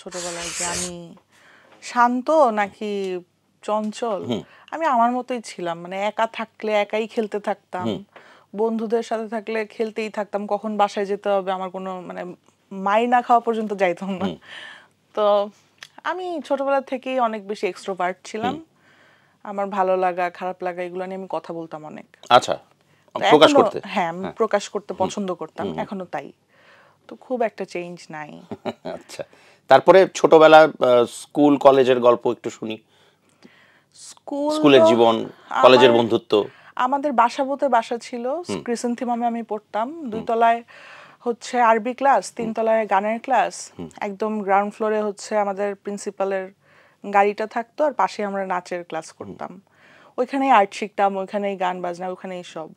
ছোটবেলায় যে আমি শান্ত নাকি চঞ্চল। আমি আমার মতোই ছিলাম, মানে একা থাকলে একাই খেলতে থাকতাম, বন্ধুদের সাথে থাকলে খেলতেই থাকতাম, কখন বাসায় যেতে হবে আমার কোনো মানে মাই না খাওয়া পর্যন্ত যাইতাম না। তো আমি ছোটবেলা থেকেই অনেক বেশি এক্সট্রোভার্ট ছিলাম। আমার ভালো লাগা খারাপ লাগা এগুলো নিয়ে আমি কথা বলতাম অনেক। আচ্ছা, প্রকাশ করতে? হ্যাঁ, প্রকাশ করতে পছন্দ করতাম, এখনো তাই। তো খুব একটা চেঞ্জ নাই। আচ্ছা, তারপরে ছোটবেলা স্কুল কলেজের গল্প একটু শুনি। স্কুলের জীবন, কলেজের বন্ধুত্ব। আমাদের বাসা ছিল ক্রিসেন্থিমামে আমি পড়তাম। 2 তলায় হচ্ছে আরবি ক্লাস, 3 তলায় গানের ক্লাস, একদম গ্রাউন্ড ফ্লোরে হচ্ছে আমাদের প্রিন্সিপালের গাড়িটা থাকতো, আর পাশে আমরা নাচের ক্লাস করতাম। ওইখানেই আর্ট শিখতাম, ওইখানেই গান বাজনা, ওইখানেই সব।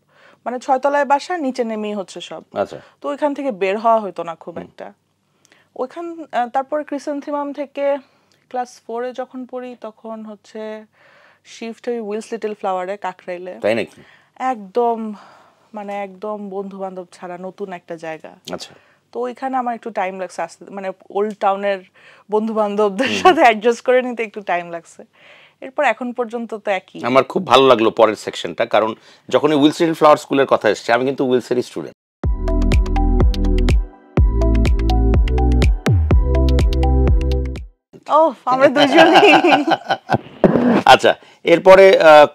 মানে 6 তলায় বাসা, নিচে নেমেই হচ্ছে সব। আচ্ছা, তো ওইখান থেকে বের হওয়া হতো না খুব একটা। তারপর ক্রিসেন্থিমাম থেকে ক্লাস 4-এ যখন পড়ি তখন হচ্ছে শিফট হই উইলস লিটল ফ্লাওয়ারে, কাকরাইলে। তাই নাকি? একদম বন্ধু বান্ধব ছাড়া নতুন একটা জায়গা। আচ্ছা, তো ওইখানে আমার একটু টাইম লাগছে আসতে, মানে ওল্ড টাউনের বন্ধু বান্ধবদের সাথে অ্যাডজাস্ট করে নিতে একটু টাইম লাগছে। এরপর এখন পর্যন্ত তো একই। আমার খুব ভালো লাগলো পরের সেকশনটা, কারণ যখন উইলস লিটল ফ্লাওয়ার স্কুলের কথা এসেছে, আমি কিন্তু উইলসেরই স্টুডেন্ট। ও, আমরা দুজনেই। আচ্ছা, এরপরে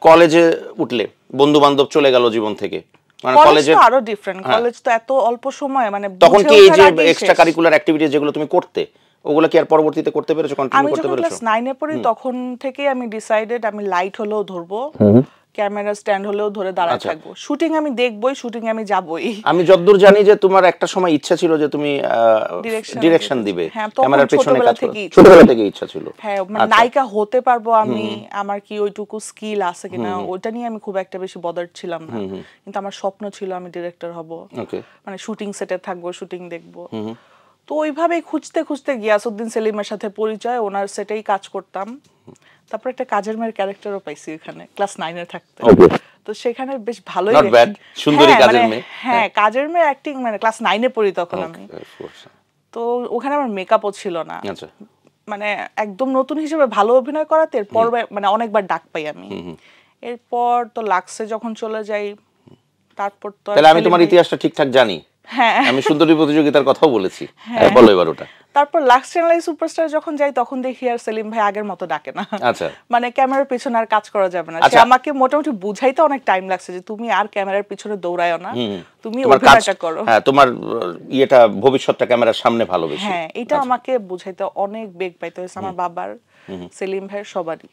কলেজে উঠলে বন্ধু বান্ধব চলে গেল জীবন থেকে, মানে কলেজে আরো ডিফারেন্ট। কলেজ তো এত অল্প সময়, মানে তখন কি এই যে এক্সট্রা কারিকুলার অ্যাক্টিভিটি যেগুলো তুমি করতে, ওগুলো কি আর পরবর্তীতে করতে পেরেছো, কন্টিনিউ করতে পেরেছো? আমি যখন ক্লাস 9-এ পড়ি তখন থেকেই আমি ডিসাইডেড আমি লাইট হলেও ধরবো, ক্যামেরা স্ট্যান্ড হলেও ধরে দাঁড়ায় থাকবো, শুটিং আমি দেখবই, শুটিং আমি যাবই। আমি যতদূর জানি যে তোমার একটা সময় ইচ্ছা ছিল যে তুমি ডিরেকশন দিবে, ক্যামেরার পেছনে কাজ করবে, ছোটবেলা থেকে ইচ্ছা ছিল। হ্যাঁ, মানে নায়িকা হতে পারবো আমি, আমার কি ওইটুকু স্কিল আছে কিনা ওইটা নিয়ে আমি খুব একটা বেশি বদার ছিলাম না, কিন্তু আমার স্বপ্ন ছিল আমি ডিরেক্টর হব, মানে শুটিং সেটে থাকবো, শুটিং দেখবো। তো ওইভাবেই খুঁজতে খুঁজতে গিয়াসউদ্দিন সেলিমের সাথে পরিচয়, ওনার সেটেই কাজ করতাম। তারপর একটা কাজের মেয়ের ক্যারেক্টারও পাইছি ওখানে ক্লাস 9-এ থাকতে। তো সেখানে বেশ ভালোই, সুন্দরী কাজের মেয়ে। হ্যাঁ, কাজের মেয়ে অ্যাক্টিং, মানে ক্লাস 9-এ পড়ি তখন আমি। তো ওখানে আমার মেকআপও ছিল না, মানে একদম নতুন হিসেবে ভালো অভিনয় করাতে এরপর মানে অনেকবার ডাক পাই আমি। এরপর তো লাক্সে যখন চলে যাই, তারপর তো তাহলে আমি তোমার ইতিহাসটা ঠিকঠাক জানি। হ্যাঁ, আমি সুন্দরী প্রতিযোগিতার কথাও বলেছি, বলো এবার ওটা। তারপর লাক্স চ্যানেলে সুপারস্টার যখন যাই তখন দেখি আর সেলিম ভাই আগের মতো ডাকে না। আচ্ছা, মানে ক্যামেরার পিছনে আর কাজ করা যাবে না। সে আমাকে মোটামুটি বুঝাইতে অনেক টাইম লাগছে যে তুমি আর ক্যামেরার পিছনে দৌড়ায়ও না, তুমি অভিনয়টা করো। হ্যাঁ, তোমার ইয়েটা ভবিষ্যৎটা ক্যামেরার সামনে ভালো বেশি। হ্যাঁ, এটা আমাকে বুঝাইতে অনেক বেগ পাইতে হয়েছে আমার বাবার, সেলিম ভাইয়ের, সবারই।